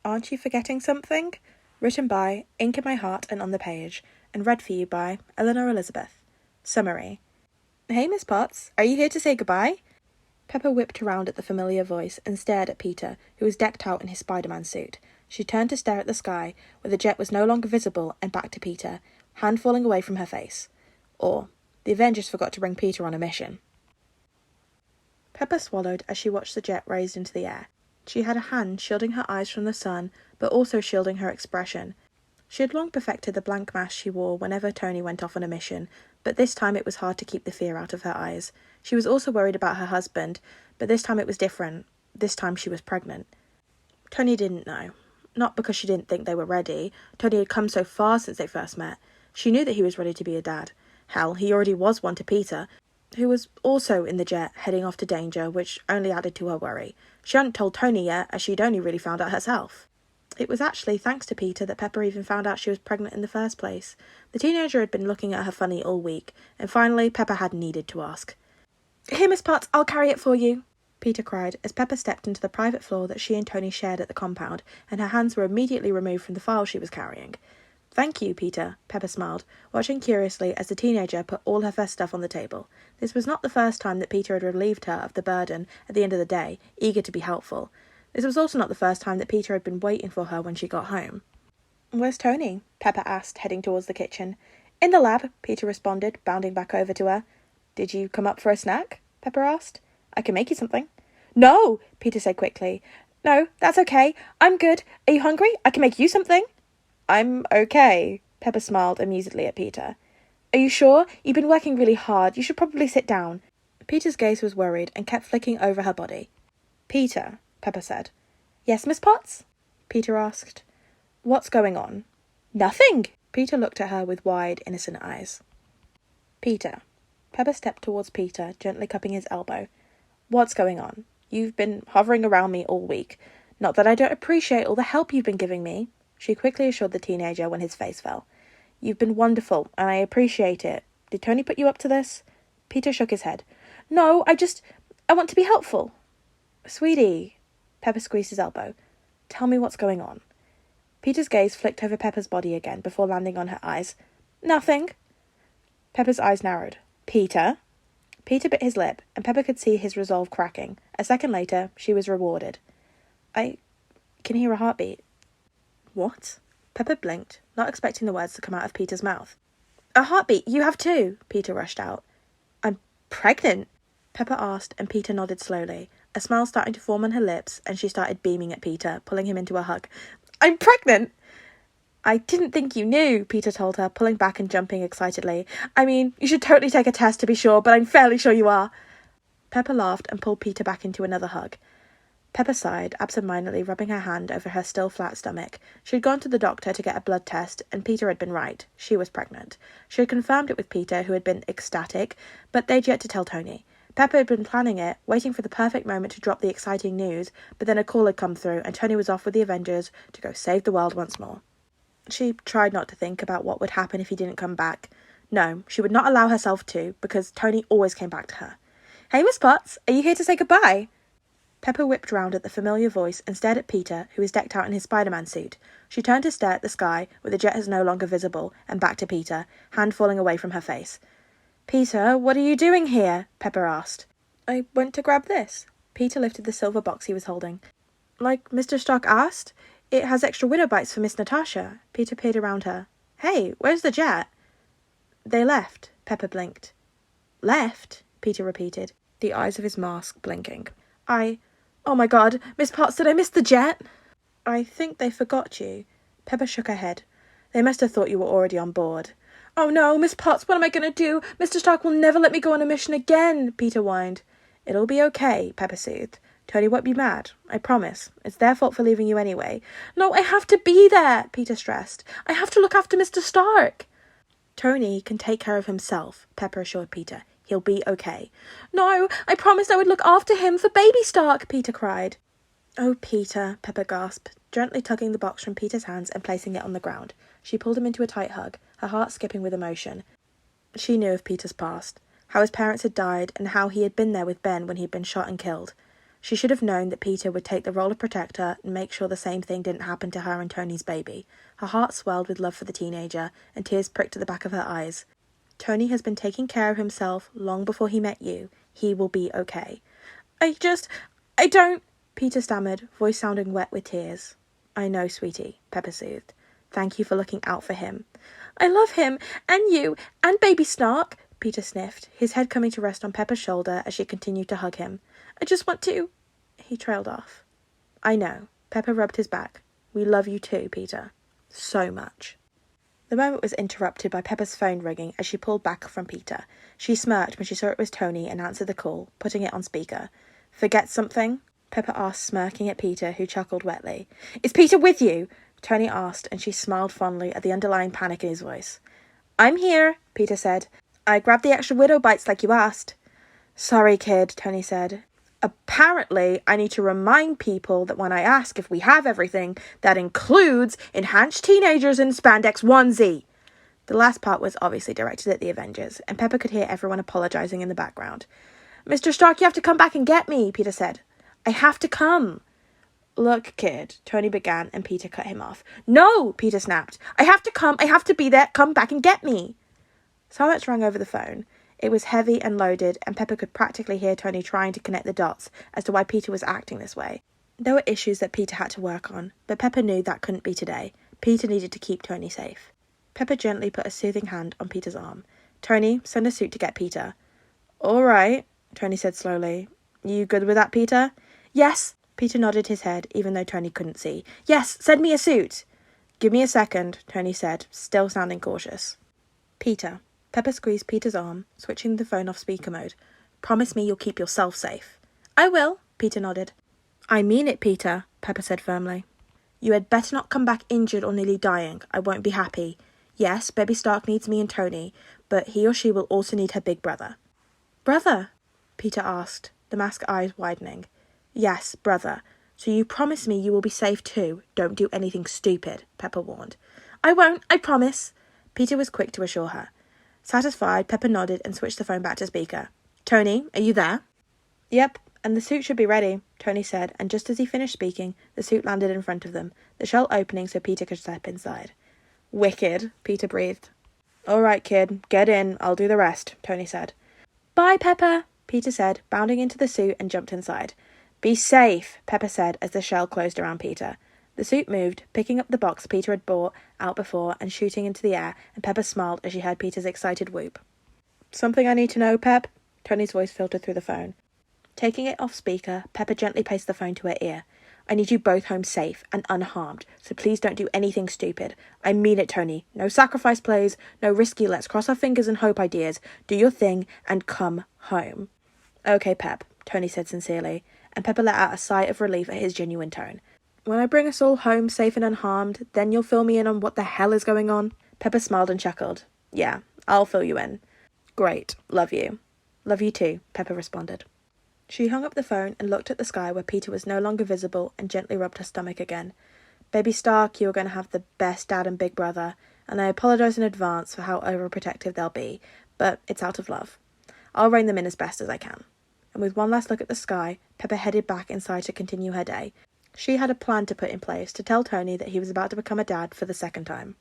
Aren't You Forgetting Something? Written by Ink in My Heart and on the Page, and read for you by Eleanor Elizabeth. Summary. Hey, Miss Potts, are you here to say goodbye? Pepper whipped around at the familiar voice and stared at Peter, who was decked out in his Spider-Man suit. She turned to stare at the sky, where the jet was no longer visible, and back to Peter, hand falling away from her face. Or, the Avengers forgot to bring Peter on a mission. Pepper swallowed as she watched the jet raised into the air. She had a hand shielding her eyes from the sun, but also shielding her expression. She had long perfected the blank mask she wore whenever Tony went off on a mission, but this time it was hard to keep the fear out of her eyes. She was also worried about her husband, but this time it was different. This time she was pregnant. Tony didn't know. Not because she didn't think they were ready. Tony had come so far since they first met. She knew that he was ready to be a dad. Hell, he already was one to Peter, who was also in the jet, heading off to danger, which only added to her worry. She hadn't told Tony yet, as she'd only really found out herself. It was actually thanks to Peter that Pepper even found out she was pregnant in the first place. The teenager had been looking at her funny all week, and finally Pepper had needed to ask. "Here, Miss Potts, I'll carry it for you," Peter cried, as Pepper stepped into the private floor that she and Tony shared at the compound, and her hands were immediately removed from the file she was carrying. "Thank you, Peter," Pepper smiled, watching curiously as the teenager put all her first stuff on the table. This was not the first time that Peter had relieved her of the burden at the end of the day, eager to be helpful. This was also not the first time that Peter had been waiting for her when she got home. "Where's Tony?" Pepper asked, heading towards the kitchen. "In the lab," Peter responded, bounding back over to her. "Did you come up for a snack?" Pepper asked. "I can make you something." "No," Peter said quickly. "No, that's okay. I'm good. Are you hungry? I can make you something." "I'm okay," Pepper smiled amusedly at Peter. "Are you sure? You've been working really hard. You should probably sit down." Peter's gaze was worried and kept flicking over her body. "Peter," Pepper said. "Yes, Miss Potts?" Peter asked. "What's going on?" "Nothing." Peter looked at her with wide, innocent eyes. "Peter." Pepper stepped towards Peter, gently cupping his elbow. "What's going on? You've been hovering around me all week. Not that I don't appreciate all the help you've been giving me," she quickly assured the teenager when his face fell. "You've been wonderful, and I appreciate it. Did Tony put you up to this?" Peter shook his head. "No, I want to be helpful." "Sweetie," Pepper squeezed his elbow. "Tell me what's going on." Peter's gaze flicked over Pepper's body again before landing on her eyes. "Nothing." Pepper's eyes narrowed. "Peter?" Peter bit his lip, and Pepper could see his resolve cracking. A second later, she was rewarded. "I can hear a heartbeat." "What?" Pepper blinked, not expecting the words to come out of Peter's mouth. "A heartbeat, you have too," Peter rushed out. "I'm pregnant?" Pepper asked, and Peter nodded slowly, a smile starting to form on her lips, and she started beaming at Peter, pulling him into a hug. "I'm pregnant!" "I didn't think you knew," Peter told her, pulling back and jumping excitedly. "I mean, you should totally take a test to be sure, but I'm fairly sure you are." Pepper laughed and pulled Peter back into another hug. Pepper sighed, absent-mindedly rubbing her hand over her still flat stomach. She had gone to the doctor to get a blood test, and Peter had been right. She was pregnant. She had confirmed it with Peter, who had been ecstatic, but they'd yet to tell Tony. Pepper had been planning it, waiting for the perfect moment to drop the exciting news, but then a call had come through, and Tony was off with the Avengers to go save the world once more. She tried not to think about what would happen if he didn't come back. No, she would not allow herself to, because Tony always came back to her. "Hey, Miss Potts, are you here to say goodbye?" Pepper whipped round at the familiar voice and stared at Peter, who was decked out in his Spider-Man suit. She turned to stare at the sky, where the jet was no longer visible, and back to Peter, hand falling away from her face. "Peter, what are you doing here?" Pepper asked. "I went to grab this." Peter lifted the silver box he was holding. "Like Mr. Stark asked? It has extra widow bites for Miss Natasha." Peter peered around her. "Hey, where's the jet?" "They left," Pepper blinked. "Left?" Peter repeated, the eyes of his mask blinking. Oh my God, Miss Potts, did I miss the jet?" "I think they forgot you." Pepper shook her head. "They must have thought you were already on board." "Oh no, Miss Potts, what am I going to do? Mr. Stark will never let me go on a mission again," Peter whined. "It'll be okay," Pepper soothed. "Tony won't be mad, I promise. It's their fault for leaving you anyway." "No, I have to be there," Peter stressed. "I have to look after Mr. Stark." "Tony can take care of himself," Pepper assured Peter. "He'll be okay." "No, I promised I would look after him for baby Stark," Peter cried. "Oh, Peter," Pepper gasped, gently tugging the box from Peter's hands and placing it on the ground. She pulled him into a tight hug, her heart skipping with emotion. She knew of Peter's past, how his parents had died and how he had been there with Ben when he'd been shot and killed. She should have known that Peter would take the role of protector and make sure the same thing didn't happen to her and Tony's baby. Her heart swelled with love for the teenager, and tears pricked at the back of her eyes. Tony has been taking care of himself long before he met you. He will be okay. I don't... Peter stammered, voice sounding wet with tears. I know, sweetie, Pepper soothed. Thank you for looking out for him. I love him, and you, and baby Snark, Peter sniffed, his head coming to rest on Pepper's shoulder as she continued to hug him. I just want to... He trailed off. I know. Pepper rubbed his back. We love you too, Peter. So much. The moment was interrupted by Pepper's phone ringing as she pulled back from Peter. She smirked when she saw it was Tony and answered the call, putting it on speaker. Forget something? Pepper asked, smirking at Peter, who chuckled wetly. Is Peter with you? Tony asked, and she smiled fondly at the underlying panic in his voice. I'm here, Peter said. I grabbed the extra widow bites like you asked. Sorry, kid, Tony said. Apparently, I need to remind people that when I ask if we have everything, that includes enhanced teenagers in spandex onesie. The last part was obviously directed at the Avengers, and Pepper could hear everyone apologising in the background. Mr. Stark, you have to come back and get me, Peter said. I have to come. Look, kid, Tony began, and Peter cut him off. No, Peter snapped. I have to come. I have to be there. Come back and get me. Silence rang over the phone. It was heavy and loaded, and Pepper could practically hear Tony trying to connect the dots as to why Peter was acting this way. There were issues that Peter had to work on, but Pepper knew that couldn't be today. Peter needed to keep Tony safe. Pepper gently put a soothing hand on Peter's arm. Tony, send a suit to get Peter. All right, Tony said slowly. You good with that, Peter? Yes. Peter nodded his head, even though Tony couldn't see. Yes, send me a suit. Give me a second, Tony said, still sounding cautious. Peter. Pepper squeezed Peter's arm, switching the phone off speaker mode. Promise me you'll keep yourself safe. I will, Peter nodded. I mean it, Peter, Pepper said firmly. You had better not come back injured or nearly dying. I won't be happy. Yes, baby Stark needs me and Tony, but he or she will also need her big brother. Brother? Peter asked, the masked eyes widening. Yes, brother. So you promise me you will be safe too. Don't do anything stupid, Pepper warned. I won't, I promise. Peter was quick to assure her. Satisfied, Pepper nodded and switched the phone back to speaker. Tony, are you there? Yep, and the suit should be ready, Tony said, and just as he finished speaking, the suit landed in front of them, the shell opening so Peter could step inside. Wicked, Peter breathed. All right, kid, get in. I'll do the rest, Tony said. Bye, Pepper, Peter said, bounding into the suit and jumped inside. Be safe, Pepper said as the shell closed around Peter. The suit moved, picking up the box Peter had brought out before and shooting into the air, and Pepper smiled as she heard Peter's excited whoop. Something I need to know, Pep? Tony's voice filtered through the phone. Taking it off speaker, Pepper gently placed the phone to her ear. I need you both home safe and unharmed, so please don't do anything stupid. I mean it, Tony. No sacrifice plays, no risky let's cross our fingers and hope ideas. Do your thing and come home. Okay, Pep, Tony said sincerely, and Pepper let out a sigh of relief at his genuine tone. When I bring us all home safe and unharmed, then you'll fill me in on what the hell is going on? Pepper smiled and chuckled. Yeah, I'll fill you in. Great. Love you. Love you too, Pepper responded. She hung up the phone and looked at the sky where Peter was no longer visible and gently rubbed her stomach again. Baby Stark, you are going to have the best dad and big brother, and I apologise in advance for how overprotective they'll be, but it's out of love. I'll rein them in as best as I can. And with one last look at the sky, Pepper headed back inside to continue her day. She had a plan to put in place to tell Tony that he was about to become a dad for the second time.